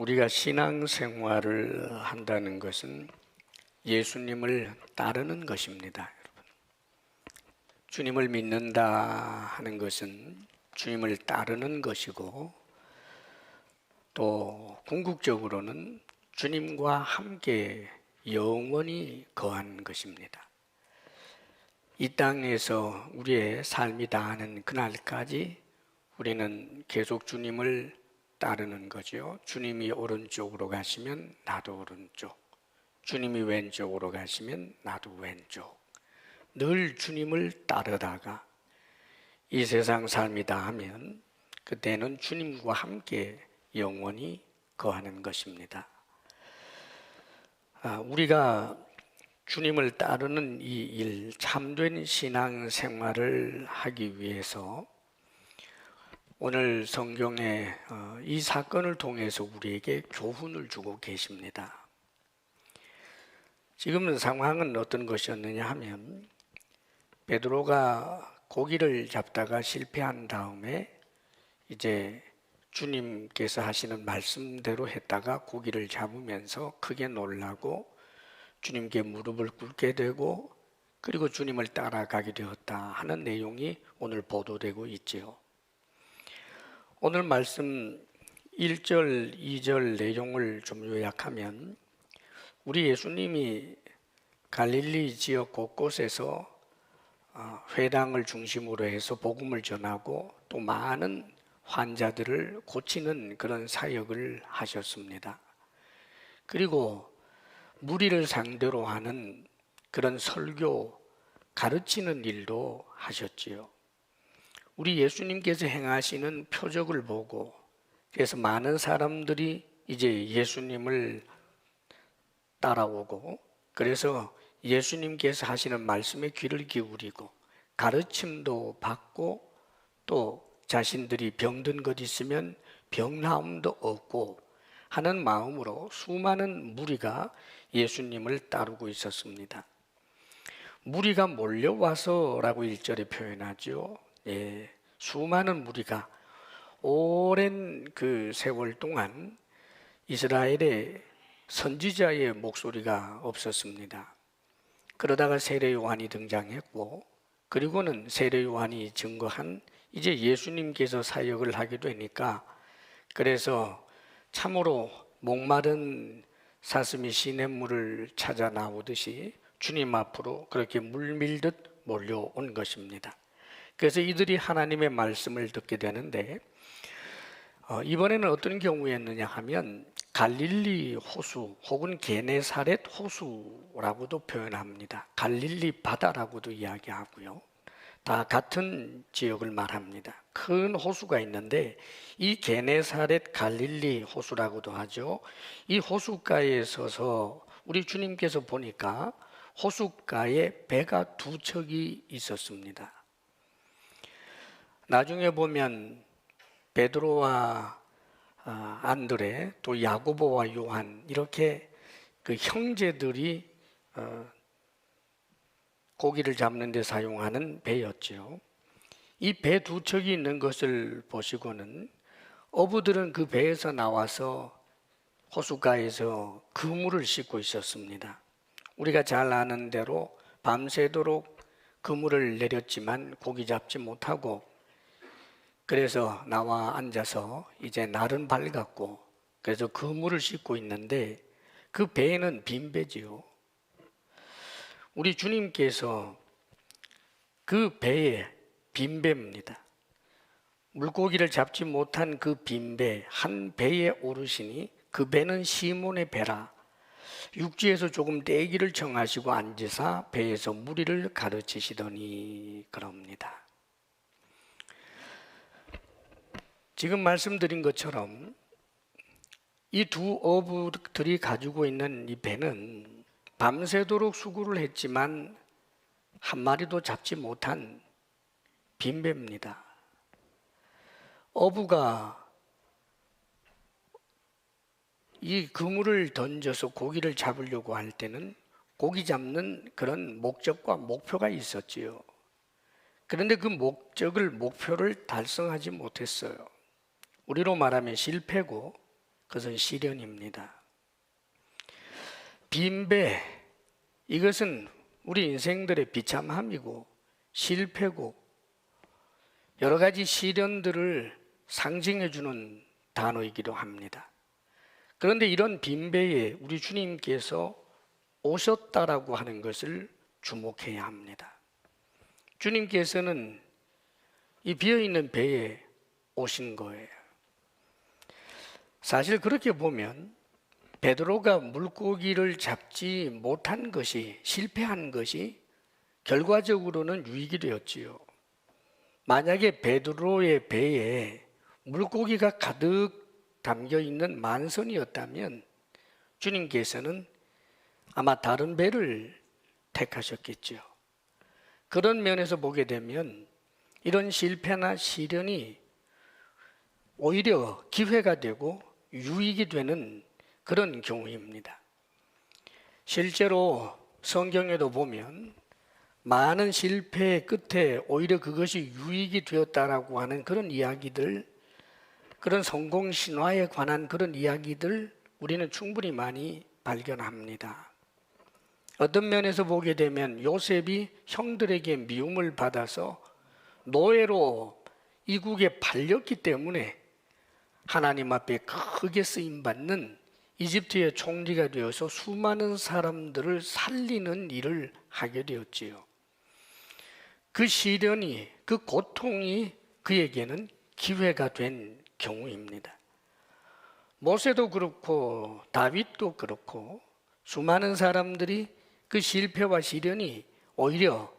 우리가 신앙생활을 한다는 것은 예수님을 따르는 것입니다. 여러분. 주님을 믿는다 하는 것은 주님을 따르는 것이고, 또 궁극적으로는 주님과 함께 영원히 거하는 것입니다. 이 땅에서 우리의 삶이 다하는 그날까지 우리는 계속 주님을 따르는 거죠. 주님이 오른쪽으로 가시면 나도 오른쪽, 주님이 왼쪽으로 가시면 나도 왼쪽. 늘 주님을 따르다가 이 세상 삶이 다하면 그때는 주님과 함께 영원히 거하는 것입니다. 우리가 주님을 따르는 이 일, 참된 신앙생활을 하기 위해서 오늘 성경에 이 사건을 통해서 우리에게 교훈을 주고 계십니다. 지금 상황은 어떤 것이었느냐 하면, 베드로가 고기를 잡다가 실패한 다음에 이제 주님께서 하시는 말씀대로 했다가 고기를 잡으면서 크게 놀라고 주님께 무릎을 꿇게 되고, 그리고 주님을 따라가게 되었다 하는 내용이 오늘 보도되고 있지요. 오늘 말씀 1절, 2절 내용을 좀 요약하면, 우리 예수님이 갈릴리 지역 곳곳에서 회당을 중심으로 해서 복음을 전하고 또 많은 환자들을 고치는 그런 사역을 하셨습니다. 그리고 무리를 상대로 하는 그런 설교, 가르치는 일도 하셨지요. 우리 예수님께서 행하시는 표적을 보고, 그래서 많은 사람들이 이제 예수님을 따라오고, 그래서 예수님께서 하시는 말씀에 귀를 기울이고 가르침도 받고, 또 자신들이 병든 것 있으면 병나음도 얻고 하는 마음으로 수많은 무리가 예수님을 따르고 있었습니다. 무리가 몰려와서라고 1절에 표현하죠. 수많은 무리가 오랜 그 세월 동안 이스라엘에 선지자의 목소리가 없었습니다. 그러다가 세례 요한이 등장했고, 그리고는 세례 요한이 증거한 이제 예수님께서 사역을 하게 되니까, 그래서 참으로 목마른 사슴이 시냇물을 찾아 나오듯이 주님 앞으로 그렇게 물밀듯 몰려온 것입니다. 그래서 이들이 하나님의 말씀을 듣게 되는데, 이번에는 어떤 경우였느냐 하면 갈릴리 호수 혹은 게네사렛 호수라고도 표현합니다. 갈릴리 바다라고도 이야기하고요. 다 같은 지역을 말합니다. 큰 호수가 있는데 이 게네사렛 갈릴리 호수라고도 하죠. 이 호숫가에 서서 우리 주님께서 보니까 호숫가에 배가 두 척이 있었습니다. 나중에 보면 베드로와 안드레, 또 야고보와 요한, 이렇게 그 형제들이 고기를 잡는 데 사용하는 배였죠. 이 배 두 척이 있는 것을 보시고는 어부들은 그 배에서 나와서 호숫가에서 그물을 싣고 있었습니다. 우리가 잘 아는 대로 밤새도록 그물을 내렸지만 고기 잡지 못하고, 그래서 나와 앉아서 이제 날은 밝았고, 그래서 그물을 싣고 있는데 그 배에는 빈 배지요. 우리 주님께서 그 배에 빈 배입니다. 물고기를 잡지 못한 그 빈 배, 한 배에 오르시니 그 배는 시몬의 배라. 육지에서 조금 떼기를 청하시고 앉으사 배에서 무리를 가르치시더니 그럽니다. 지금 말씀드린 것처럼 이 두 어부들이 가지고 있는 이 배는 밤새도록 수고를 했지만 한 마리도 잡지 못한 빈배입니다. 어부가 이 그물을 던져서 고기를 잡으려고 할 때는 고기 잡는 그런 목적과 목표가 있었지요. 그런데 그 목표를 달성하지 못했어요. 우리로 말하면 실패고, 그것은 시련입니다. 빈배, 이것은 우리 인생들의 비참함이고 실패고 여러 가지 시련들을 상징해 주는 단어이기도 합니다. 그런데 이런 빈배에 우리 주님께서 오셨다라고 하는 것을 주목해야 합니다. 주님께서는 이 비어있는 배에 오신 거예요. 사실 그렇게 보면 베드로가 물고기를 잡지 못한 것이, 실패한 것이 결과적으로는 유익이 되었지요. 만약에 베드로의 배에 물고기가 가득 담겨 있는 만선이었다면 주님께서는 아마 다른 배를 택하셨겠죠. 그런 면에서 보게 되면 이런 실패나 시련이 오히려 기회가 되고 유익이 되는 그런 경우입니다. 실제로 성경에도 보면 많은 실패의 끝에 오히려 그것이 유익이 되었다라고 하는 그런 이야기들, 그런 성공 신화에 관한 그런 이야기들 우리는 충분히 많이 발견합니다. 어떤 면에서 보게 되면 요셉이 형들에게 미움을 받아서 노예로 이국에 팔렸기 때문에 하나님 앞에 크게 쓰임받는 이집트의 총리가 되어서 수많은 사람들을 살리는 일을 하게 되었지요. 그 시련이, 그 고통이 그에게는 기회가 된 경우입니다. 모세도 그렇고 다윗도 그렇고 수많은 사람들이 그 실패와 시련이 오히려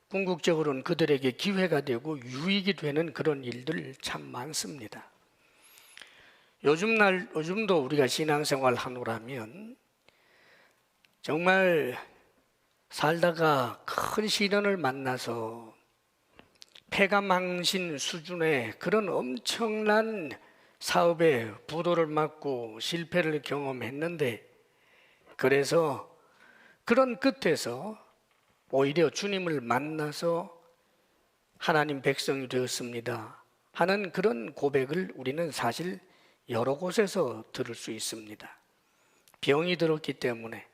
궁극적으로는 그들에게 기회가 되고 유익이 되는 그런 일들 참 많습니다. 요즘도 우리가 신앙생활 하노라면 정말 살다가 큰 시련을 만나서 폐가망신 수준의 그런 엄청난 사업에 부도를 맞고 실패를 경험했는데, 그래서 그런 끝에서 오히려 주님을 만나서 하나님 백성이 되었습니다 하는 그런 고백을 우리는 사실 여러 곳에서 들을 수 있습니다. 병이 들었기 때문에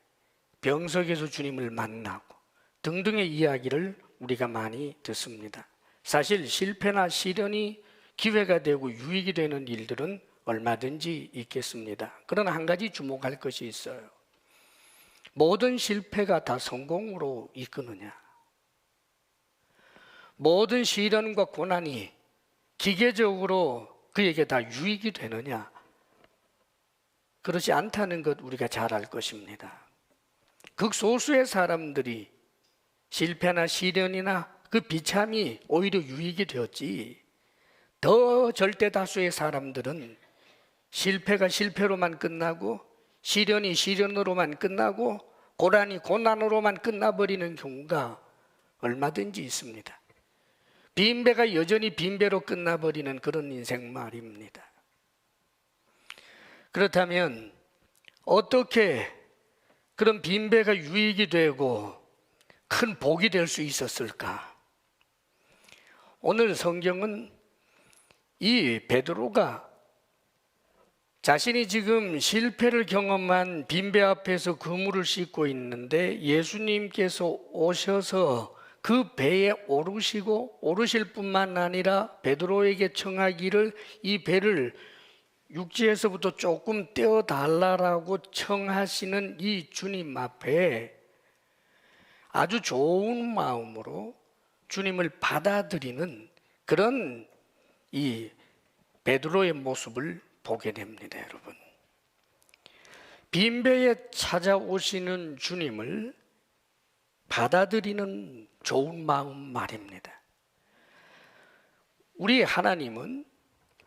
병석에서 주님을 만나고 등등의 이야기를 우리가 많이 듣습니다. 사실 실패나 시련이 기회가 되고 유익이 되는 일들은 얼마든지 있겠습니다. 그러나 한 가지 주목할 것이 있어요. 모든 실패가 다 성공으로 이끄느냐? 모든 시련과 고난이 기계적으로 그에게 다 유익이 되느냐? 그렇지 않다는 것 우리가 잘 알 것입니다. 극소수의 사람들이 실패나 시련이나 그 비참이 오히려 유익이 되었지, 더 절대 다수의 사람들은 실패가 실패로만 끝나고 시련이 시련으로만 끝나고 고난이 고난으로만 끝나버리는 경우가 얼마든지 있습니다. 빈배가 여전히 빈배로 끝나버리는 그런 인생 말입니다. 그렇다면 어떻게 그런 빈배가 유익이 되고 큰 복이 될 수 있었을까? 오늘 성경은 이 베드로가 자신이 지금 실패를 경험한 빈배 앞에서 그물을 씻고 있는데 예수님께서 오셔서 그 배에 오르실 뿐만 아니라 베드로에게 청하기를 이 배를 육지에서부터 조금 떼어달라고 청하시는 이 주님 앞에 아주 좋은 마음으로 주님을 받아들이는 그런 이 베드로의 모습을 보게 됩니다, 여러분. 빈배에 찾아오시는 주님을 받아들이는 좋은 마음 말입니다. 우리 하나님은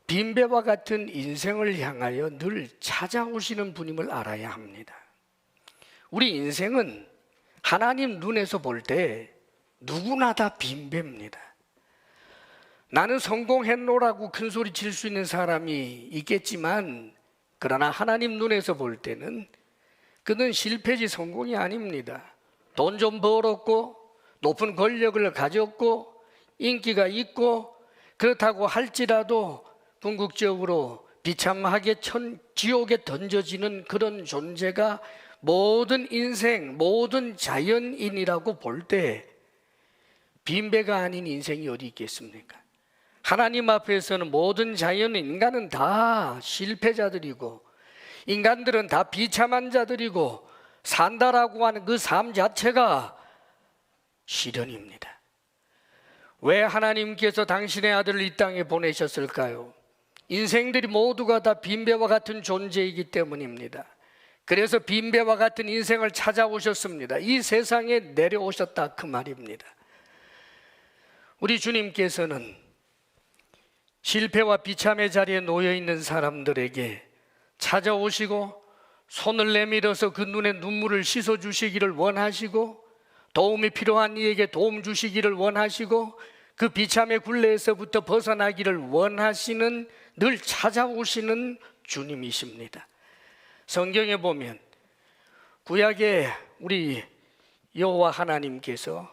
빈배와 같은 인생을 향하여 늘 찾아오시는 분임을 알아야 합니다. 우리 인생은 하나님 눈에서 볼 때 누구나 다 빈배입니다. 나는 성공했노라고 큰 소리 칠 수 있는 사람이 있겠지만, 그러나 하나님 눈에서 볼 때는 그는 실패지 성공이 아닙니다. 돈 좀 벌었고 높은 권력을 가졌고 인기가 있고 그렇다고 할지라도 궁극적으로 비참하게 지옥에 던져지는 그런 존재가 모든 인생, 모든 자연인이라고 볼 때 빈배가 아닌 인생이 어디 있겠습니까? 하나님 앞에서는 모든 자연인, 인간은 다 실패자들이고 인간들은 다 비참한 자들이고 산다라고 하는 그 삶 자체가 시련입니다. 왜 하나님께서 당신의 아들을 이 땅에 보내셨을까요? 인생들이 모두가 다 빈배와 같은 존재이기 때문입니다. 그래서 빈배와 같은 인생을 찾아오셨습니다. 이 세상에 내려오셨다 그 말입니다. 우리 주님께서는 실패와 비참의 자리에 놓여 있는 사람들에게 찾아오시고 손을 내밀어서 그 눈에 눈물을 씻어 주시기를 원하시고 도움이 필요한 이에게 도움 주시기를 원하시고 그 비참의 굴레에서부터 벗어나기를 원하시는, 늘 찾아오시는 주님이십니다. 성경에 보면 구약에 우리 여호와 하나님께서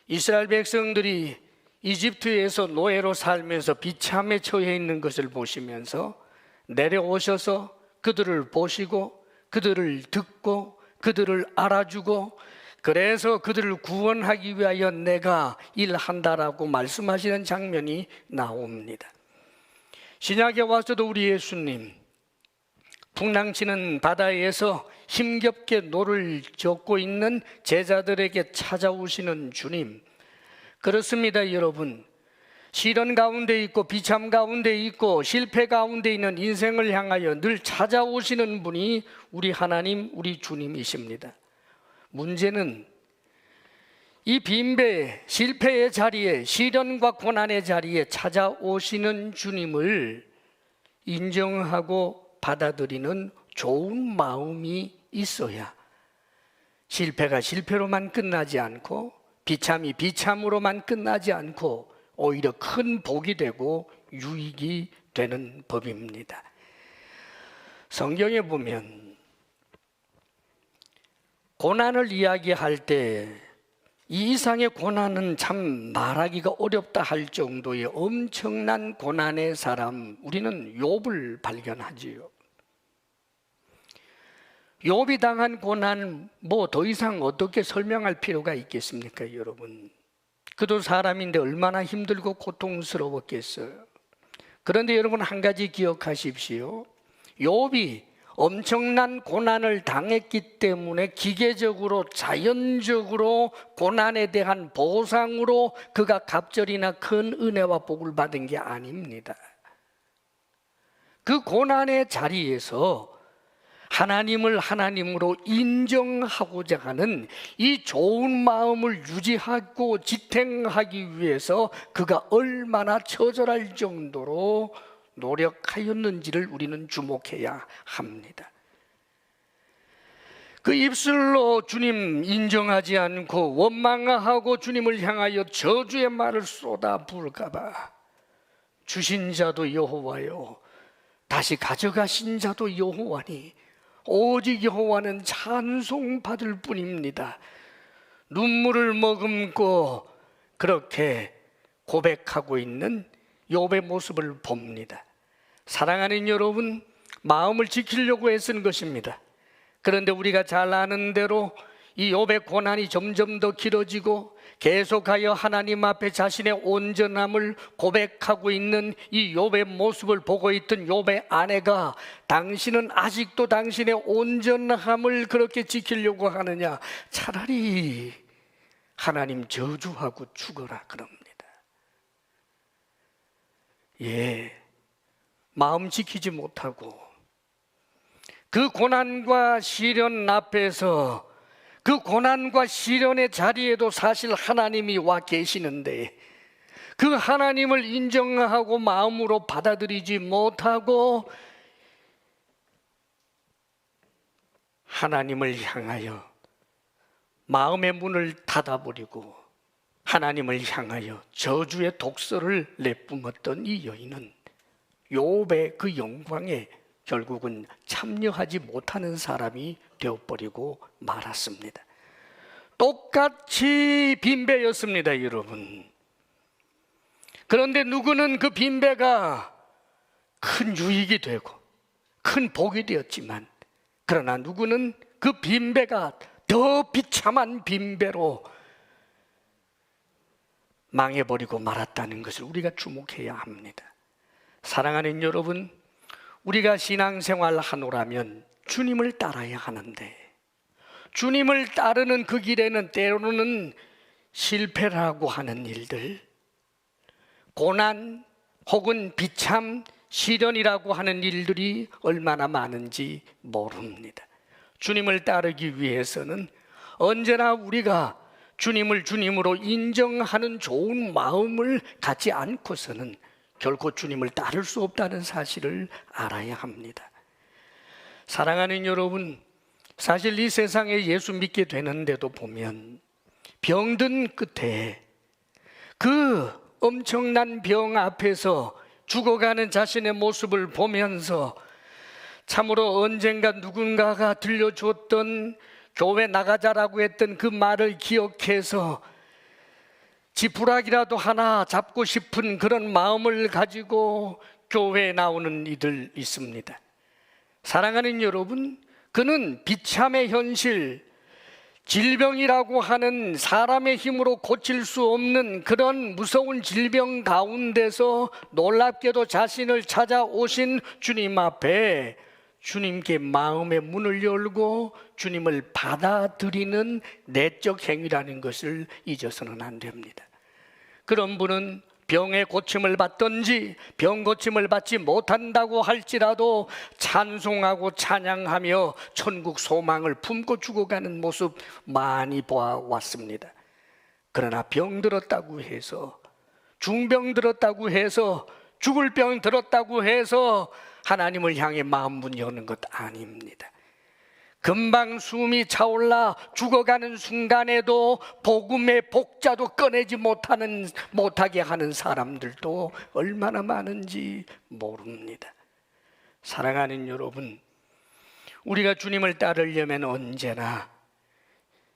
이스라엘 백성들이 이집트에서 노예로 살면서 비참에 처해 있는 것을 보시면서 내려오셔서 그들을 보시고 그들을 듣고 그들을 알아주고 그래서 그들을 구원하기 위하여 내가 일한다라고 말씀하시는 장면이 나옵니다. 신약에 와서도 우리 예수님 풍랑치는 바다에서 힘겹게 노를 젓고 있는 제자들에게 찾아오시는 주님, 그렇습니다. 여러분, 시련 가운데 있고 비참 가운데 있고 실패 가운데 있는 인생을 향하여 늘 찾아오시는 분이 우리 하나님, 우리 주님이십니다. 문제는 이 빈배, 실패의 자리에, 시련과 고난의 자리에 찾아오시는 주님을 인정하고 받아들이는 좋은 마음이 있어야 실패가 실패로만 끝나지 않고 비참이 비참으로만 끝나지 않고 오히려 큰 복이 되고 유익이 되는 법입니다. 성경에 보면 고난을 이야기할 때 이 이상의 고난은 참 말하기가 어렵다 할 정도의 엄청난 고난의 사람, 우리는 욥을 발견하지요. 욥이 당한 고난 뭐 더 이상 어떻게 설명할 필요가 있겠습니까, 여러분? 그도 사람인데 얼마나 힘들고 고통스러웠겠어요. 그런데 여러분 한 가지 기억하십시오. 욥이 엄청난 고난을 당했기 때문에 기계적으로 자연적으로 고난에 대한 보상으로 그가 갑절이나 큰 은혜와 복을 받은 게 아닙니다. 그 고난의 자리에서 하나님을 하나님으로 인정하고자 하는 이 좋은 마음을 유지하고 지탱하기 위해서 그가 얼마나 처절할 정도로 노력하였는지를 우리는 주목해야 합니다. 그 입술로 주님 인정하지 않고 원망하고 주님을 향하여 저주의 말을 쏟아 부을까 봐 주신 자도 여호와요 다시 가져가신 자도 여호와니 오직 여호와는 찬송받을 뿐입니다. 눈물을 머금고 그렇게 고백하고 있는 욥의 모습을 봅니다. 사랑하는 여러분, 마음을 지키려고 애쓴 것입니다. 그런데 우리가 잘 아는 대로 이 욥의 고난이 점점 더 길어지고 계속하여 하나님 앞에 자신의 온전함을 고백하고 있는 이 욥의 모습을 보고 있던 욥의 아내가 당신은 아직도 당신의 온전함을 그렇게 지키려고 하느냐, 차라리 하나님 저주하고 죽어라 그럽니다. 예, 마음 지키지 못하고 그 고난과 시련 앞에서 그 고난과 시련의 자리에도 사실 하나님이 와 계시는데 그 하나님을 인정하고 마음으로 받아들이지 못하고 하나님을 향하여 마음의 문을 닫아버리고 하나님을 향하여 저주의 독서를 내뿜었던 이 여인은 욥의 그 영광에 결국은 참여하지 못하는 사람이 되어버리고 말았습니다. 똑같이 빈배였습니다, 여러분. 그런데 누구는 그 빈배가 큰 유익이 되고 큰 복이 되었지만, 그러나 누구는 그 빈배가 더 비참한 빈배로 망해버리고 말았다는 것을 우리가 주목해야 합니다. 사랑하는 여러분, 우리가 신앙생활 하노라면 주님을 따라야 하는데, 주님을 따르는 그 길에는 때로는 실패라고 하는 일들, 고난 혹은 비참, 시련이라고 하는 일들이 얼마나 많은지 모릅니다. 주님을 따르기 위해서는 언제나 우리가 주님을 주님으로 인정하는 좋은 마음을 갖지 않고서는 결코 주님을 따를 수 없다는 사실을 알아야 합니다. 사랑하는 여러분, 사실 이 세상에 예수 믿게 되는데도 보면 병든 끝에 그 엄청난 병 앞에서 죽어가는 자신의 모습을 보면서 참으로 언젠가 누군가가 들려줬던 교회 나가자라고 했던 그 말을 기억해서 지푸라기라도 하나 잡고 싶은 그런 마음을 가지고 교회에 나오는 이들 있습니다. 사랑하는 여러분, 그는 비참의 현실, 질병이라고 하는 사람의 힘으로 고칠 수 없는 그런 무서운 질병 가운데서 놀랍게도 자신을 찾아오신 주님 앞에 주님께 마음의 문을 열고 주님을 받아들이는 내적 행위라는 것을 잊어서는 안 됩니다. 그런 분은 병의 고침을 받든지 병 고침을 받지 못한다고 할지라도 찬송하고 찬양하며 천국 소망을 품고 죽어가는 모습 많이 보아왔습니다. 그러나 병 들었다고 해서, 중병 들었다고 해서, 죽을 병 들었다고 해서 하나님을 향해 마음 문 여는 것 아닙니다. 금방 숨이 차올라 죽어가는 순간에도 복음의 복자도 꺼내지 못하게 하는 사람들도 얼마나 많은지 모릅니다. 사랑하는 여러분, 우리가 주님을 따르려면 언제나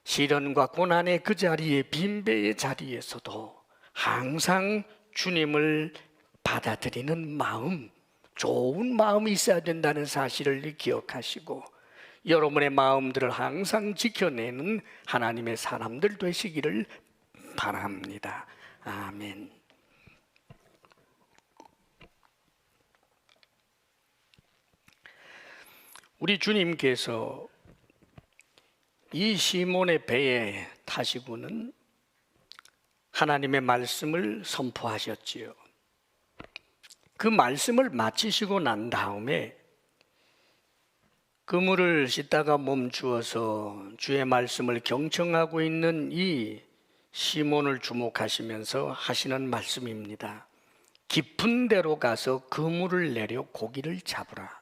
시련과 고난의 그 자리에, 빈배의 자리에서도 항상 주님을 받아들이는 마음, 좋은 마음이 있어야 된다는 사실을 기억하시고 여러분의 마음들을 항상 지켜내는 하나님의 사람들 되시기를 바랍니다. 아멘. 우리 주님께서 이 시몬의 배에 타시고는 하나님의 말씀을 선포하셨지요. 그 말씀을 마치시고 난 다음에 그물을 씻다가 멈추어서 주의 말씀을 경청하고 있는 이 시몬을 주목하시면서 하시는 말씀입니다. 깊은 데로 가서 그물을 내려 고기를 잡으라.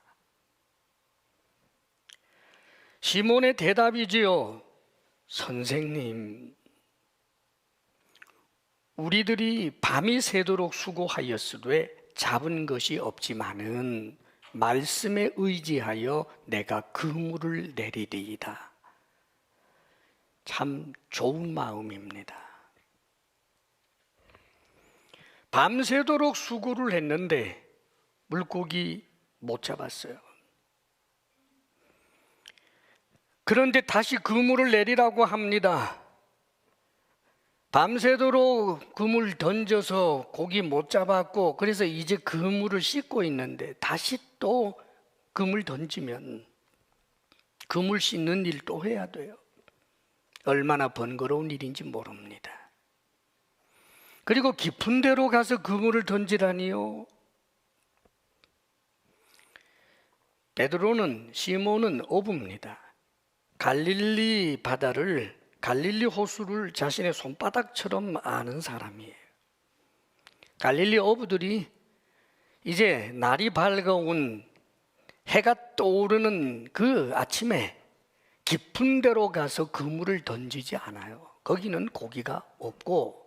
시몬의 대답이지요. 선생님, 우리들이 밤이 새도록 수고하였으되 잡은 것이 없지만은 말씀에 의지하여 내가 그물을 내리리이다. 참 좋은 마음입니다. 밤새도록 수고를 했는데 물고기 못 잡았어요. 그런데 다시 그물을 내리라고 합니다. 밤새도록 그물 던져서 고기 못 잡았고, 그래서 이제 그물을 씻고 있는데 다시 또 그물 던지면 그물 씻는 일 또 해야 돼요. 얼마나 번거로운 일인지 모릅니다. 그리고 깊은 데로 가서 그물을 던지라니요. 베드로는, 시몬은 어부입니다. 갈릴리 바다를, 갈릴리 호수를 자신의 손바닥처럼 아는 사람이에요. 갈릴리 어부들이 이제 날이 밝아온 해가 떠오르는 그 아침에 깊은 데로 가서 그물을 던지지 않아요. 거기는 고기가 없고,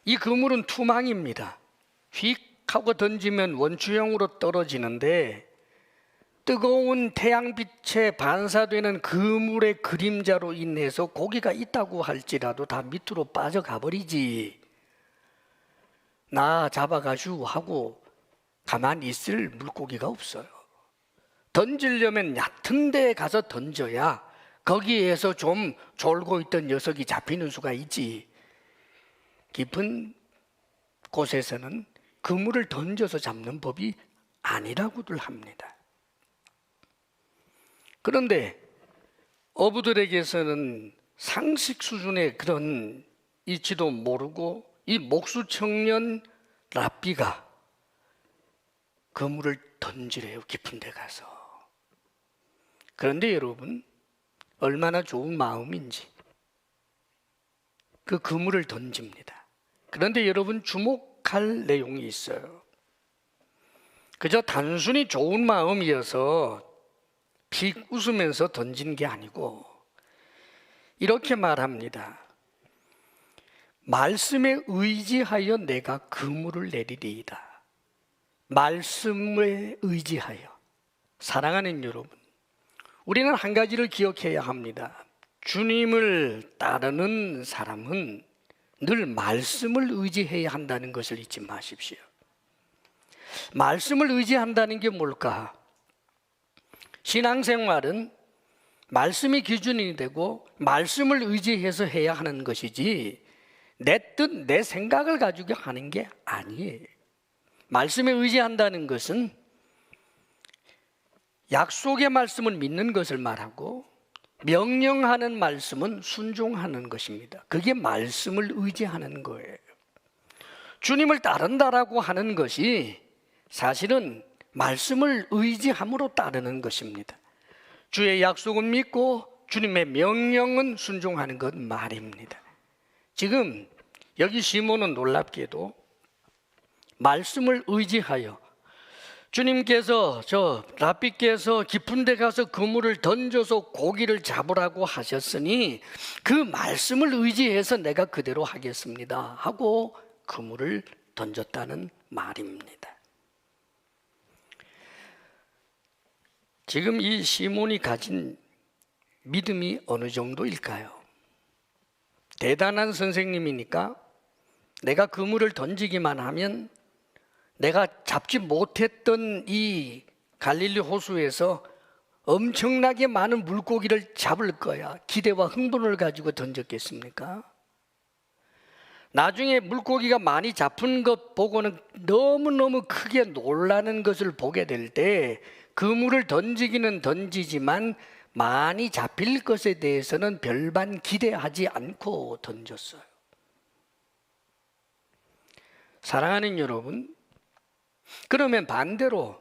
이 그물은 투망입니다. 휙 하고 던지면 원추형으로 떨어지는데 뜨거운 태양빛에 반사되는 그물의 그림자로 인해서 고기가 있다고 할지라도 다 밑으로 빠져가 버리지. 나 잡아가시오 하고 가만히 있을 물고기가 없어요. 던지려면 얕은 데 가서 던져야 거기에서 좀 졸고 있던 녀석이 잡히는 수가 있지. 깊은 곳에서는 그물을 던져서 잡는 법이 아니라고들 합니다. 그런데 어부들에게서는 상식 수준의 그런 이치도 모르고 이 목수 청년 랍비가 그물을 던지래요, 깊은 데 가서. 그런데 여러분, 얼마나 좋은 마음인지 그 그물을 던집니다. 그런데 여러분, 주목할 내용이 있어요. 그저 단순히 좋은 마음이어서 픽 웃으면서 던진 게 아니고 이렇게 말합니다. 말씀에 의지하여 내가 그물을 내리리이다. 말씀에 의지하여. 사랑하는 여러분, 우리는 한 가지를 기억해야 합니다. 주님을 따르는 사람은 늘 말씀을 의지해야 한다는 것을 잊지 마십시오. 말씀을 의지한다는 게 뭘까? 신앙생활은 말씀이 기준이 되고 말씀을 의지해서 해야 하는 것이지 내 뜻, 내 생각을 가지고 하는 게 아니에요. 말씀에 의지한다는 것은 약속의 말씀은 믿는 것을 말하고 명령하는 말씀은 순종하는 것입니다. 그게 말씀을 의지하는 거예요. 주님을 따른다라고 하는 것이 사실은 말씀을 의지함으로 따르는 것입니다. 주의 약속은 믿고 주님의 명령은 순종하는 것 말입니다. 지금 여기 시몬은 놀랍게도 말씀을 의지하여 주님께서 랍비께서 깊은 데 가서 그물을 던져서 고기를 잡으라고 하셨으니 그 말씀을 의지해서 내가 그대로 하겠습니다 하고 그물을 던졌다는 말입니다. 지금 이 시몬이 가진 믿음이 어느 정도일까요? 대단한 선생님이니까 내가 그물을 던지기만 하면 내가 잡지 못했던 이 갈릴리 호수에서 엄청나게 많은 물고기를 잡을 거야. 기대와 흥분을 가지고 던졌겠습니까? 나중에 물고기가 많이 잡힌 것 보고는 너무너무 크게 놀라는 것을 보게 될 때 그물을 던지기는 던지지만 많이 잡힐 것에 대해서는 별반 기대하지 않고 던졌어요. 사랑하는 여러분, 그러면 반대로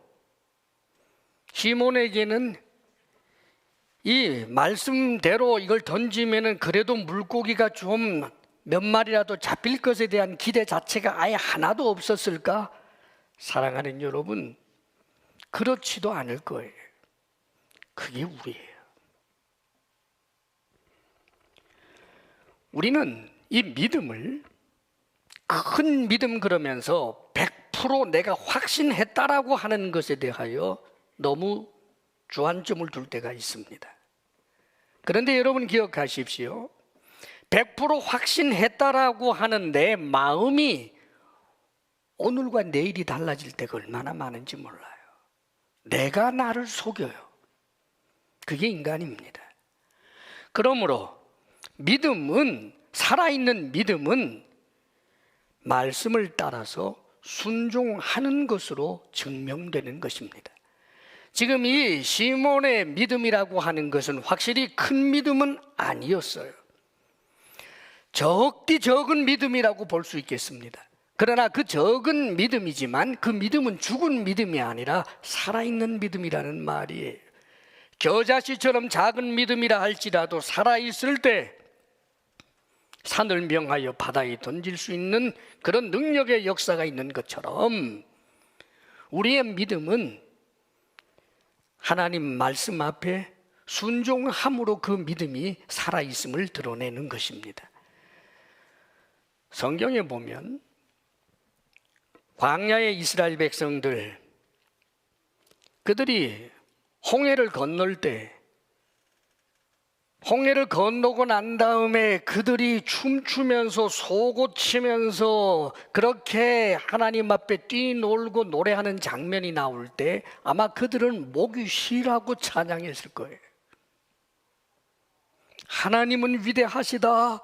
시몬에게는 이 말씀대로 이걸 던지면은 그래도 물고기가 좀 몇 마리라도 잡힐 것에 대한 기대 자체가 아예 하나도 없었을까? 사랑하는 여러분, 그렇지도 않을 거예요. 그게 우리예요. 우리는 이 믿음을 큰 믿음 그러면서 100% 내가 확신했다라고 하는 것에 대하여 너무 주안점을 둘 때가 있습니다. 그런데 여러분 기억하십시오. 100% 확신했다라고 하는 내 마음이 오늘과 내일이 달라질 때가 얼마나 많은지 몰라요. 내가 나를 속여요. 그게 인간입니다. 그러므로 믿음은, 살아있는 믿음은 말씀을 따라서 순종하는 것으로 증명되는 것입니다. 지금 이 시몬의 믿음이라고 하는 것은 확실히 큰 믿음은 아니었어요. 적디 적은 믿음이라고 볼 수 있겠습니다. 그러나 그 적은 믿음이지만 그 믿음은 죽은 믿음이 아니라 살아있는 믿음이라는 말이에요. 겨자씨처럼 작은 믿음이라 할지라도 살아있을 때 산을 명하여 바다에 던질 수 있는 그런 능력의 역사가 있는 것처럼 우리의 믿음은 하나님 말씀 앞에 순종함으로 그 믿음이 살아있음을 드러내는 것입니다. 성경에 보면 광야의 이스라엘 백성들, 그들이 홍해를 건널 때 홍해를 건너고 난 다음에 그들이 춤추면서 쏘고치면서 그렇게 하나님 앞에 뛰놀고 노래하는 장면이 나올 때 아마 그들은 목이 쉬라고 찬양했을 거예요. 하나님은 위대하시다.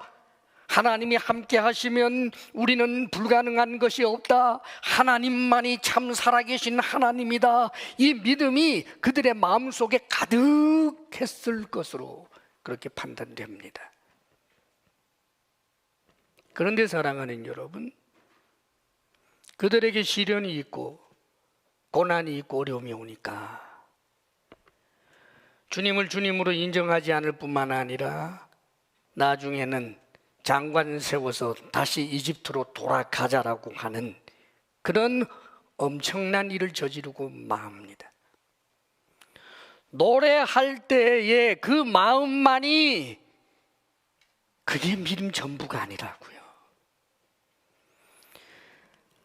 하나님이 함께 하시면 우리는 불가능한 것이 없다. 하나님만이 참 살아계신 하나님이다. 이 믿음이 그들의 마음속에 가득했을 것으로 그렇게 판단됩니다. 그런데 사랑하는 여러분, 그들에게 시련이 있고 고난이 있고 어려움이 오니까 주님을 주님으로 인정하지 않을 뿐만 아니라 나중에는 장관 세워서 다시 이집트로 돌아가자라고 하는 그런 엄청난 일을 저지르고 맙니다. 노래할 때의 그 마음만이 그게 믿음 전부가 아니라고요.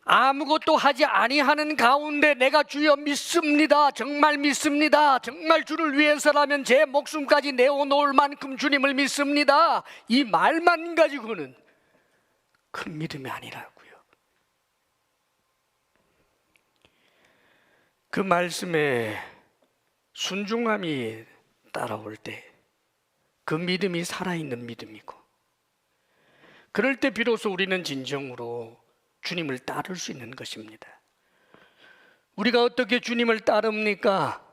아무것도 하지 아니하는 가운데 내가 주여 믿습니다. 정말 믿습니다. 정말 주를 위해서라면 제 목숨까지 내어놓을 만큼 주님을 믿습니다. 이 말만 가지고는 큰 믿음이 아니라고요. 그 말씀에 순종함이 따라올 때 그 믿음이 살아있는 믿음이고, 그럴 때 비로소 우리는 진정으로 주님을 따를 수 있는 것입니다. 우리가 어떻게 주님을 따릅니까?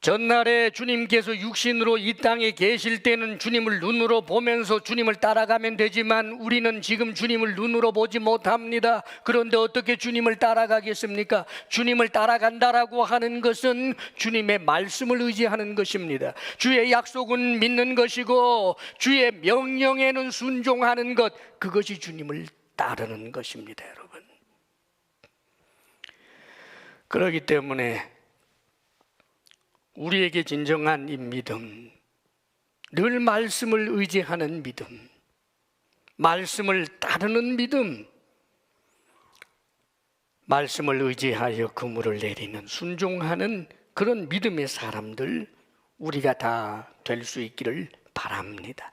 전날에 주님께서 육신으로 이 땅에 계실 때는 주님을 눈으로 보면서 주님을 따라가면 되지만 우리는 지금 주님을 눈으로 보지 못합니다. 그런데 어떻게 주님을 따라가겠습니까? 주님을 따라간다라고 하는 것은 주님의 말씀을 의지하는 것입니다. 주의 약속은 믿는 것이고 주의 명령에는 순종하는 것, 그것이 주님을 따르는 것입니다, 여러분. 그렇기 때문에 우리에게 진정한 이 믿음, 늘 말씀을 의지하는 믿음, 말씀을 따르는 믿음, 말씀을 의지하여 그물을 내리는, 순종하는 그런 믿음의 사람들 우리가 다 될 수 있기를 바랍니다.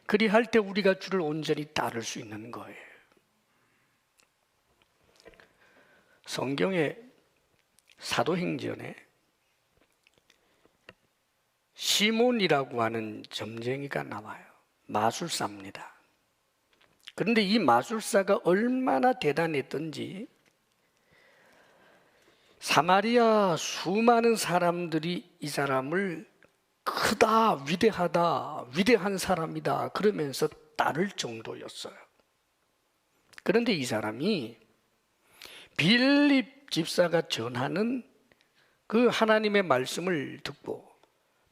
그리할 때 우리가 주를 온전히 따를 수 있는 거예요. 성경의 사도행전에 시몬이라고 하는 점쟁이가 나와요. 마술사입니다. 그런데 이 마술사가 얼마나 대단했던지 사마리아 수많은 사람들이 이 사람을 크다, 위대하다, 위대한 사람이다 그러면서 따를 정도였어요. 그런데 이 사람이 빌립 집사가 전하는 그 하나님의 말씀을 듣고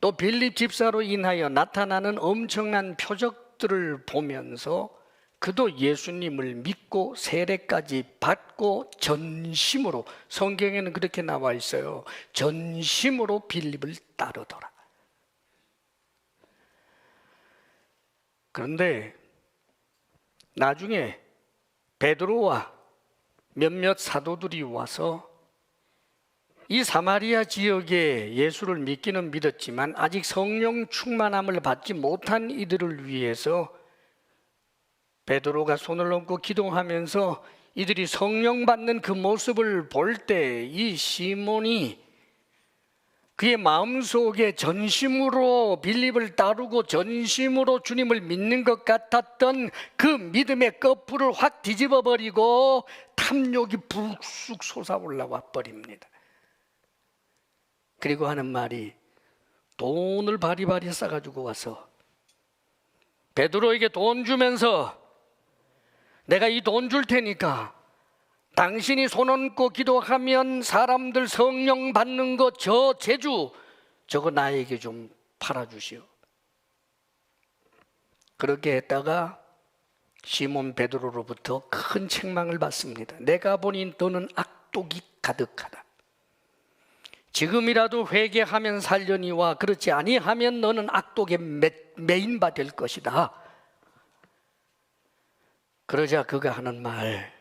또 빌립 집사로 인하여 나타나는 엄청난 표적들을 보면서 그도 예수님을 믿고 세례까지 받고 전심으로, 성경에는 그렇게 나와 있어요. 전심으로 빌립을 따르더라. 그런데 나중에 베드로와 몇몇 사도들이 와서 이 사마리아 지역에 예수를 믿기는 믿었지만 아직 성령 충만함을 받지 못한 이들을 위해서 베드로가 손을 얹고 기도하면서 이들이 성령 받는 그 모습을 볼 때 이 시몬이 그의 마음속에 전심으로 빌립을 따르고 전심으로 주님을 믿는 것 같았던 그 믿음의 거풀을 확 뒤집어 버리고 탐욕이 불쑥 솟아올라와 버립니다. 그리고 하는 말이, 돈을 바리바리 싸가지고 와서 베드로에게 돈 주면서 내가 이 돈 줄 테니까 당신이 손 얹고 기도하면 사람들 성령 받는 거 저 제주 저거 나에게 좀 팔아주시오. 그렇게 했다가 시몬 베드로로부터 큰 책망을 받습니다. 내가 보니 너는 악독이 가득하다. 지금이라도 회개하면 살려니와 그렇지 아니하면 너는 악독에 매인 바 될 것이다. 그러자 그가 하는 말,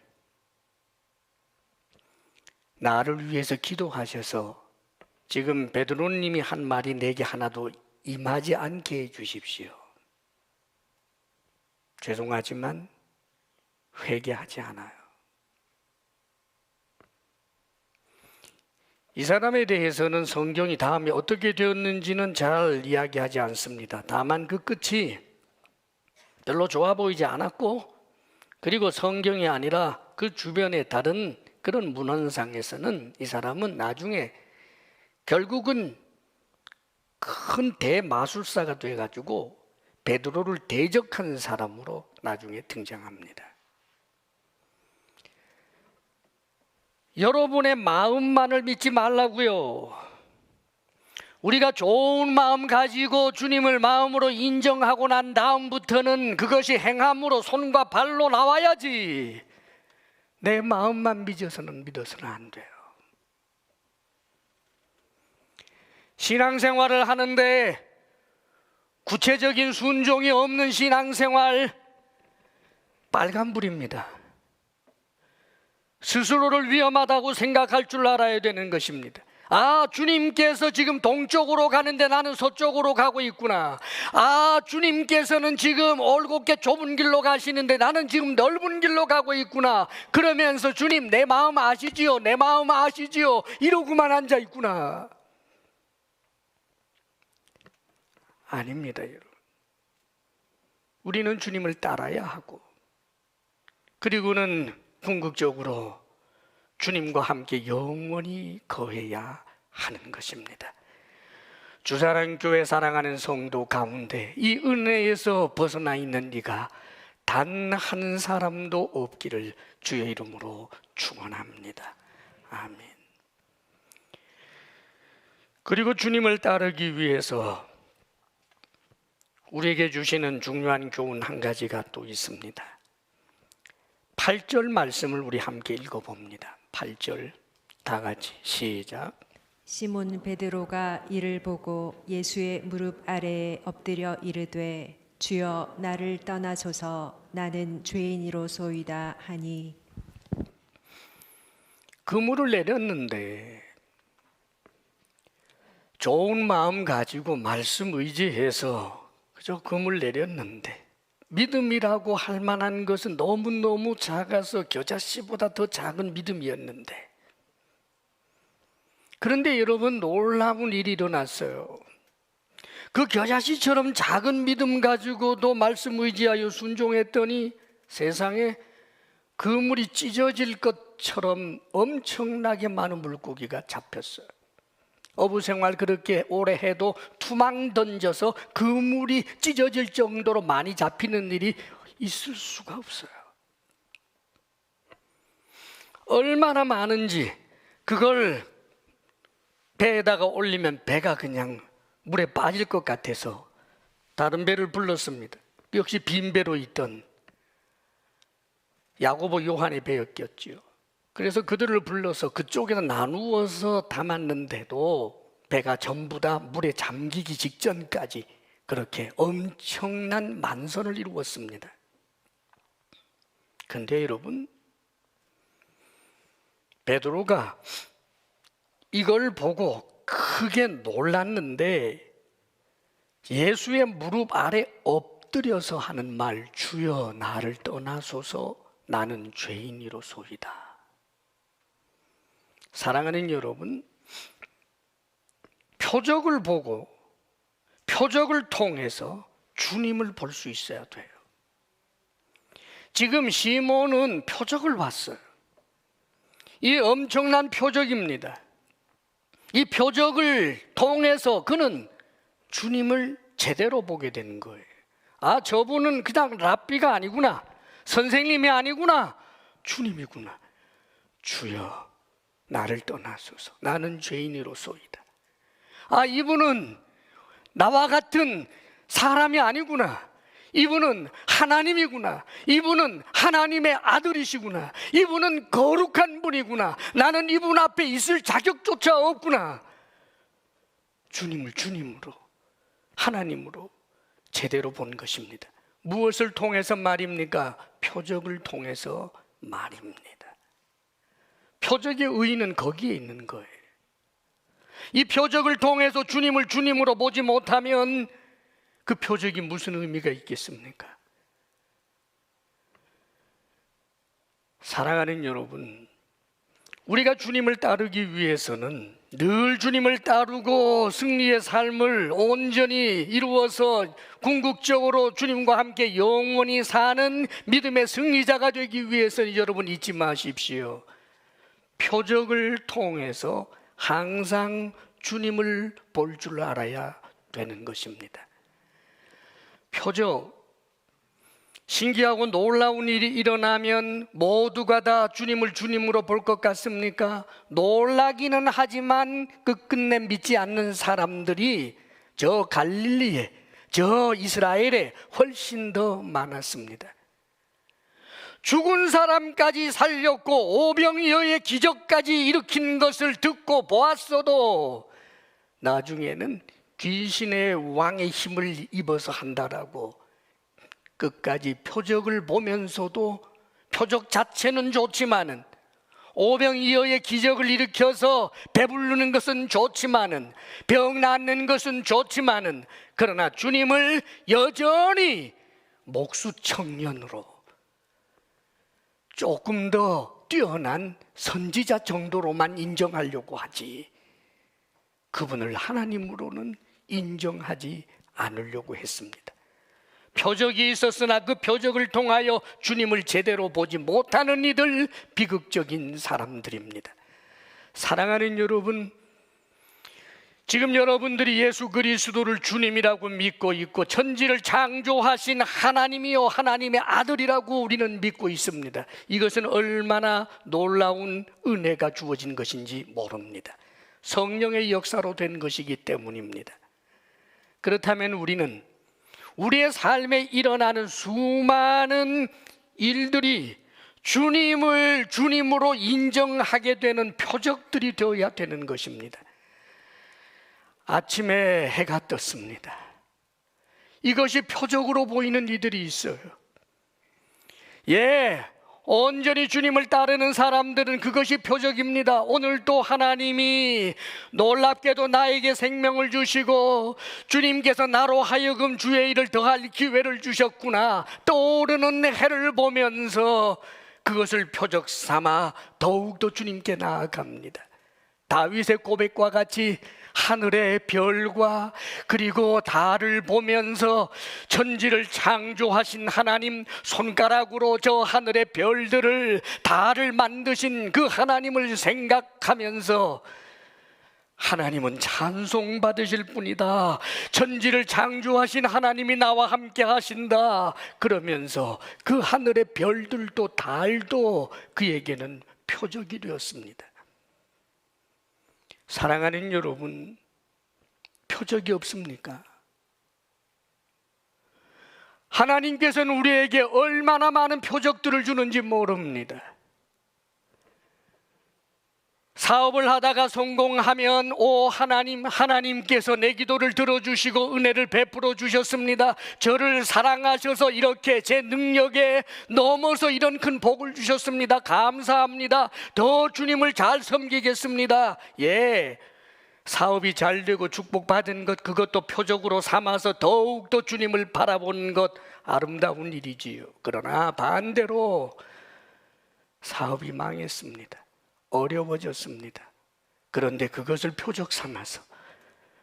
나를 위해서 기도하셔서 지금 베드로님이 한 말이 내게 하나도 임하지 않게 해 주십시오. 죄송하지만 회개하지 않아요. 이 사람에 대해서는 성경이 다음에 어떻게 되었는지는 잘 이야기하지 않습니다. 다만 그 끝이 별로 좋아 보이지 않았고, 그리고 성경이 아니라 그 주변의 다른 그런 문헌상에서는 이 사람은 나중에 결국은 큰 대마술사가 돼가지고 베드로를 대적한 사람으로 나중에 등장합니다. 여러분의 마음만을 믿지 말라고요. 우리가 좋은 마음 가지고 주님을 마음으로 인정하고 난 다음부터는 그것이 행함으로 손과 발로 나와야지, 내 마음만 믿어서는 안 돼요. 신앙생활을 하는데 구체적인 순종이 없는 신앙생활, 빨간불입니다. 스스로를 위험하다고 생각할 줄 알아야 되는 것입니다. 아, 주님께서 지금 동쪽으로 가는데 나는 서쪽으로 가고 있구나. 아, 주님께서는 지금 올곧게 좁은 길로 가시는데 나는 지금 넓은 길로 가고 있구나. 그러면서 주님, 내 마음 아시지요? 내 마음 아시지요? 이러고만 앉아 있구나. 아닙니다, 여러분. 우리는 주님을 따라야 하고, 그리고는 궁극적으로 주님과 함께 영원히 거해야 하는 것입니다. 주사랑교회 사랑하는 성도 가운데 이 은혜에서 벗어나 있는 네가 단 한 사람도 없기를 주의 이름으로 축원합니다. 아멘. 그리고 주님을 따르기 위해서 우리에게 주시는 중요한 교훈 한 가지가 또 있습니다. 8절 말씀을 우리 함께 읽어봅니다. 8절 다 같이 시작. 시몬 베드로가 이를 보고 예수의 무릎 아래에 엎드려 이르되 주여 나를 떠나소서 나는 죄인이로소이다 하니. 그물을 내렸는데 좋은 마음 가지고 말씀 의지해서 그저 그물 내렸는데 믿음이라고 할 만한 것은 너무너무 작아서 겨자씨보다 더 작은 믿음이었는데, 그런데 여러분, 놀라운 일이 일어났어요. 그 겨자씨처럼 작은 믿음 가지고도 말씀 의지하여 순종했더니 세상에 그물이 찢어질 것처럼 엄청나게 많은 물고기가 잡혔어요. 어부생활 그렇게 오래 해도 투망 던져서 그물이 찢어질 정도로 많이 잡히는 일이 있을 수가 없어요. 얼마나 많은지 그걸 배에다가 올리면 배가 그냥 물에 빠질 것 같아서 다른 배를 불렀습니다. 역시 빈 배로 있던 야고보 요한의 배였겠지요. 그래서 그들을 불러서 그쪽에서 나누어서 담았는데도 배가 전부 다 물에 잠기기 직전까지 그렇게 엄청난 만선을 이루었습니다. 그런데 여러분, 베드로가 이걸 보고 크게 놀랐는데 예수의 무릎 아래 엎드려서 하는 말, 주여 나를 떠나소서 나는 죄인이로소이다. 사랑하는 여러분, 표적을 보고 표적을 통해서 주님을 볼 수 있어야 돼요. 지금 시몬은 표적을 봤어요. 이 엄청난 표적입니다. 이 표적을 통해서 그는 주님을 제대로 보게 되는 거예요. 아, 저분은 그냥 랍비가 아니구나, 선생님이 아니구나, 주님이구나. 주여 나를 떠나소서 나는 죄인이로소이다. 아, 이분은 나와 같은 사람이 아니구나, 이분은 하나님이구나, 이분은 하나님의 아들이시구나, 이분은 거룩한 분이구나, 나는 이분 앞에 있을 자격조차 없구나. 주님을 주님으로, 하나님으로 제대로 본 것입니다. 무엇을 통해서 말입니까? 표적을 통해서 말입니다. 표적의 의의는 거기에 있는 거예요. 이 표적을 통해서 주님을 주님으로 보지 못하면 그 표적이 무슨 의미가 있겠습니까? 사랑하는 여러분, 우리가 주님을 따르기 위해서는 늘 주님을 따르고 승리의 삶을 온전히 이루어서 궁극적으로 주님과 함께 영원히 사는 믿음의 승리자가 되기 위해서는 여러분 잊지 마십시오. 표적을 통해서 항상 주님을 볼 줄 알아야 되는 것입니다. 표적, 신기하고 놀라운 일이 일어나면 모두가 다 주님을 주님으로 볼 것 같습니까? 놀라기는 하지만 끝끝내 믿지 않는 사람들이 저 갈릴리에, 저 이스라엘에 훨씬 더 많았습니다. 죽은 사람까지 살렸고 오병이어의 기적까지 일으킨 것을 듣고 보았어도 나중에는 귀신의 왕의 힘을 입어서 한다라고 끝까지 표적을 보면서도 표적 자체는 좋지만은 오병이어의 기적을 일으켜서 배부르는 것은 좋지만은 병 낫는 것은 좋지만은 그러나 주님을 여전히 목수청년으로 조금 더 뛰어난 선지자 정도로만 인정하려고 하지 그분을 하나님으로는 인정하지 않으려고 했습니다. 표적이 있었으나 그 표적을 통하여 주님을 제대로 보지 못하는 이들, 비극적인 사람들입니다. 사랑하는 여러분, 지금 여러분들이 예수 그리스도를 주님이라고 믿고 있고 천지를 창조하신 하나님이요 하나님의 아들이라고 우리는 믿고 있습니다. 이것은 얼마나 놀라운 은혜가 주어진 것인지 모릅니다. 성령의 역사로 된 것이기 때문입니다. 그렇다면 우리는 우리의 삶에 일어나는 수많은 일들이 주님을 주님으로 인정하게 되는 표적들이 되어야 되는 것입니다. 아침에 해가 떴습니다. 이것이 표적으로 보이는 이들이 있어요. 온전히 주님을 따르는 사람들은 그것이 표적입니다. 오늘도 하나님이 놀랍게도 나에게 생명을 주시고 주님께서 나로 하여금 주의 일을 더할 기회를 주셨구나. 떠오르는 해를 보면서 그것을 표적 삼아 더욱더 주님께 나아갑니다. 다윗의 고백과 같이 하늘의 별과 그리고 달을 보면서 천지를 창조하신 하나님, 손가락으로 저 하늘의 별들을 달을 만드신 그 하나님을 생각하면서 하나님은 찬송받으실 분이다, 천지를 창조하신 하나님이 나와 함께 하신다 그러면서 그 하늘의 별들도 달도 그에게는 표적이 되었습니다. 사랑하는 여러분, 표적이 없습니까? 하나님께서는 우리에게 얼마나 많은 표적들을 주는지 모릅니다. 사업을 하다가 성공하면 오 하나님, 하나님께서 내 기도를 들어주시고 은혜를 베풀어 주셨습니다. 저를 사랑하셔서 이렇게 제 능력에 넘어서 이런 큰 복을 주셨습니다. 감사합니다. 더 주님을 잘 섬기겠습니다. 사업이 잘 되고 축복받은 것, 그것도 표적으로 삼아서 더욱더 주님을 바라보는 것, 아름다운 일이지요. 그러나 반대로 사업이 망했습니다. 어려워졌습니다. 그런데 그것을 표적 삼아서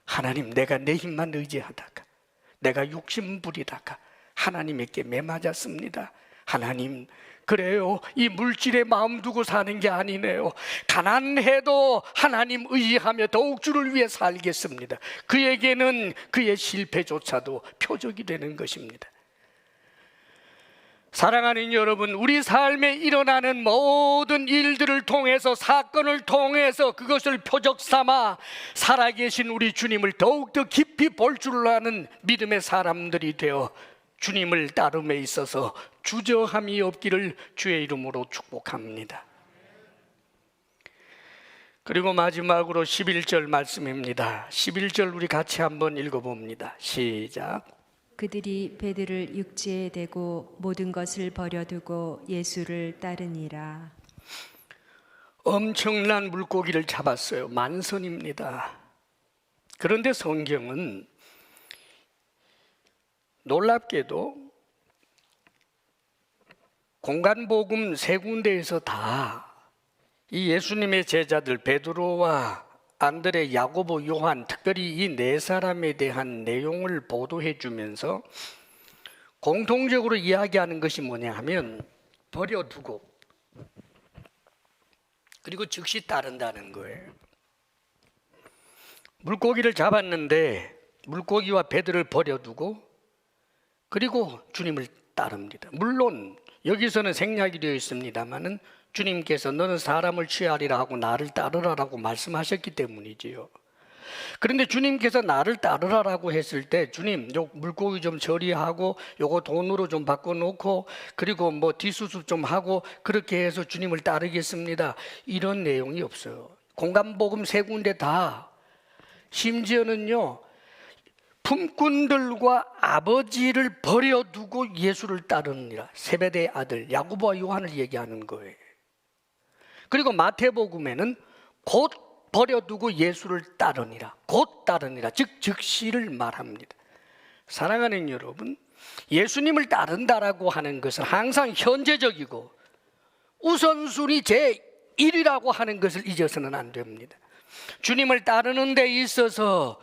하나님, 내가 내 힘만 의지하다가, 내가 욕심 부리다가 하나님에게 매맞았습니다. 하나님, 그래요, 이 물질에 마음 두고 사는 게 아니네요. 가난해도 하나님 의지하며 더욱 주를 위해 살겠습니다. 그에게는 그의 실패조차도 표적이 되는 것입니다. 사랑하는 여러분, 우리 삶에 일어나는 모든 일들을 통해서, 사건을 통해서 그것을 표적 삼아 살아계신 우리 주님을 더욱더 깊이 볼 줄 아는 믿음의 사람들이 되어 주님을 따름에 있어서 주저함이 없기를 주의 이름으로 축복합니다. 그리고 마지막으로 11절 말씀입니다. 11절 우리 같이 한번 읽어봅니다. 시작. 그들이 배들을 육지에 대고 모든 것을 버려두고 예수를 따르니라. 엄청난 물고기를 잡았어요. 만선입니다. 그런데 성경은 놀랍게도 공간복음 세 군데에서 다 이 예수님의 제자들 베드로와 안드레, 야고보, 요한, 특별히 이 네 사람에 대한 내용을 보도해 주면서 공통적으로 이야기하는 것이 뭐냐 하면 버려두고 그리고 즉시 따른다는 거예요. 물고기를 잡았는데 물고기와 배들을 버려두고 그리고 주님을 따릅니다. 물론 여기서는 생략이 되어 있습니다마는 주님께서 너는 사람을 취하리라 하고 나를 따르라라고 말씀하셨기 때문이지요. 그런데 주님께서 나를 따르라라고 했을 때 주님 요 물고기 좀 처리하고 요거 돈으로 좀 바꿔놓고 그리고 뭐 뒷수습 좀 하고 그렇게 해서 주님을 따르겠습니다, 이런 내용이 없어요. 공간복음 세 군데 다 심지어는요 품꾼들과 아버지를 버려두고 예수를 따르느니라, 세베대의 아들 야고보와 요한을 얘기하는 거예요. 그리고 마태복음에는 곧 버려두고 예수를 따르니라, 곧 따르니라, 즉 즉시를 말합니다. 사랑하는 여러분, 예수님을 따른다라고 하는 것은 항상 현재적이고 우선순위 제1이라고 하는 것을 잊어서는 안 됩니다. 주님을 따르는 데 있어서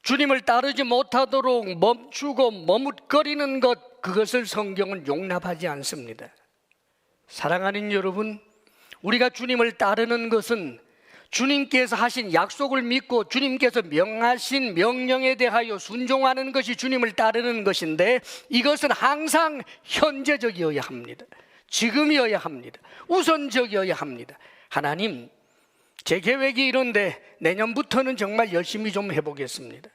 주님을 따르지 못하도록 멈추고 머뭇거리는 것, 그것을 성경은 용납하지 않습니다. 사랑하는 여러분, 우리가 주님을 따르는 것은 주님께서 하신 약속을 믿고 주님께서 명하신 명령에 대하여 순종하는 것이 주님을 따르는 것인데, 이것은 항상 현재적이어야 합니다. 지금이어야 합니다. 우선적이어야 합니다. 하나님, 제 계획이 이런데 내년부터는 정말 열심히 좀 해보겠습니다.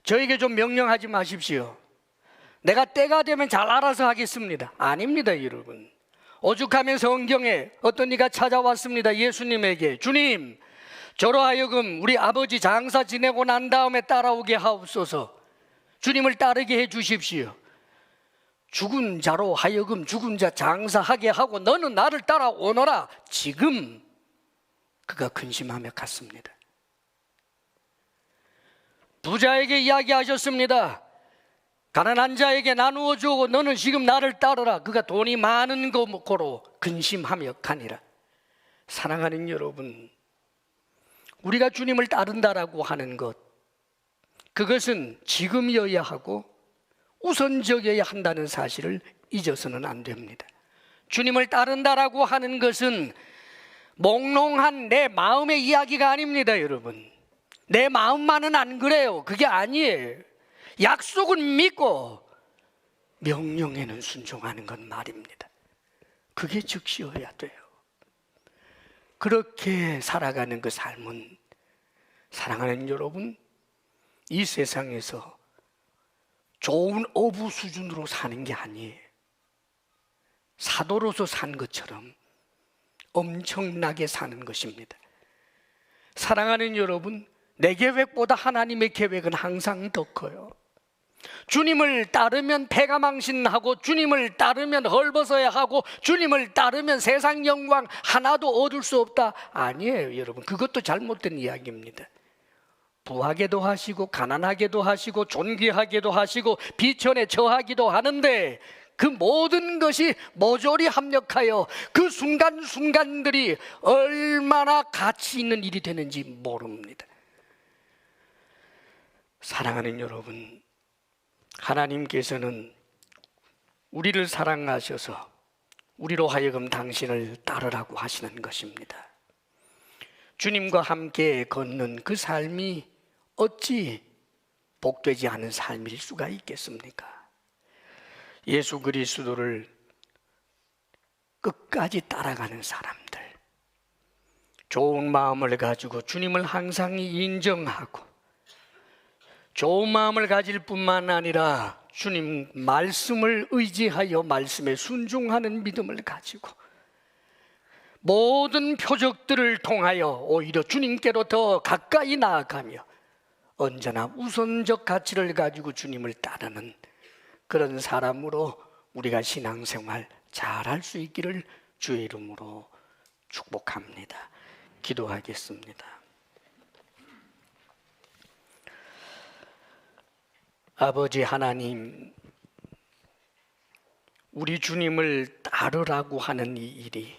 저에게 좀 명령하지 마십시오. 내가 때가 되면 잘 알아서 하겠습니다. 아닙니다, 여러분. 오죽하면 성경에 어떤 이가 찾아왔습니다. 예수님에게, 주님, 저로 하여금 우리 아버지 장사 지내고 난 다음에 따라오게 하옵소서. 주님을 따르게 해 주십시오. 죽은 자로 하여금 죽은 자 장사하게 하고 너는 나를 따라오너라. 지금 그가 근심하며 갔습니다. 부자에게 이야기하셨습니다. 가난한 자에게 나누어 주고 너는 지금 나를 따르라. 그가 돈이 많은 거로 근심하며 가니라. 사랑하는 여러분, 우리가 주님을 따른다라고 하는 것, 그것은 지금이어야 하고 우선적이어야 한다는 사실을 잊어서는 안 됩니다. 주님을 따른다라고 하는 것은 몽롱한 내 마음의 이야기가 아닙니다, 여러분. 내 마음만은 안 그래요. 그게 아니에요. 약속은 믿고 명령에는 순종하는 건 말입니다. 그게 즉시여야 돼요. 그렇게 살아가는 그 삶은, 사랑하는 여러분, 이 세상에서 좋은 어부 수준으로 사는 게 아니에요. 사도로서 산 것처럼 엄청나게 사는 것입니다. 사랑하는 여러분, 내 계획보다 하나님의 계획은 항상 더 커요. 주님을 따르면 패가 망신하고, 주님을 따르면 헐벗어야 하고, 주님을 따르면 세상 영광 하나도 얻을 수 없다. 아니에요, 여러분. 그것도 잘못된 이야기입니다. 부하게도 하시고 가난하게도 하시고 존귀하게도 하시고 비천에 처하기도 하는데, 그 모든 것이 모조리 합력하여 그 순간순간들이 얼마나 가치 있는 일이 되는지 모릅니다. 사랑하는 여러분, 하나님께서는 우리를 사랑하셔서 우리로 하여금 당신을 따르라고 하시는 것입니다. 주님과 함께 걷는 그 삶이 어찌 복되지 않은 삶일 수가 있겠습니까? 예수 그리스도를 끝까지 따라가는 사람들, 좋은 마음을 가지고 주님을 항상 인정하고 좋은 마음을 가질 뿐만 아니라 주님 말씀을 의지하여 말씀에 순종하는 믿음을 가지고 모든 표적들을 통하여 오히려 주님께로 더 가까이 나아가며 언제나 우선적 가치를 가지고 주님을 따르는 그런 사람으로 우리가 신앙생활 잘할 수 있기를 주의 이름으로 축복합니다. 기도하겠습니다. 아버지 하나님, 우리 주님을 따르라고 하는 이 일이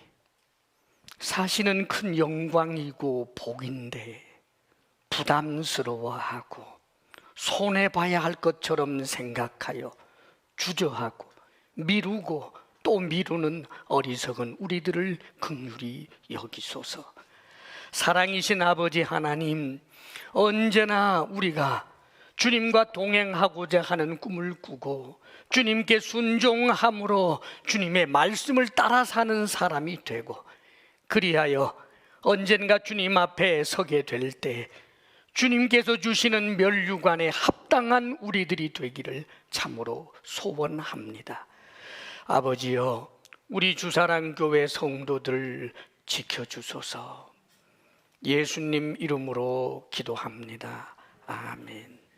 사실은 큰 영광이고 복인데 부담스러워하고 손해봐야 할 것처럼 생각하여 주저하고 미루고 또 미루는 어리석은 우리들을 긍휼히 여기소서. 사랑이신 아버지 하나님, 언제나 우리가 주님과 동행하고자 하는 꿈을 꾸고 주님께 순종함으로 주님의 말씀을 따라 사는 사람이 되고, 그리하여 언젠가 주님 앞에 서게 될 때 주님께서 주시는 면류관에 합당한 우리들이 되기를 참으로 소원합니다. 아버지여, 우리 주사랑교회 성도들 지켜주소서. 예수님 이름으로 기도합니다. 아멘.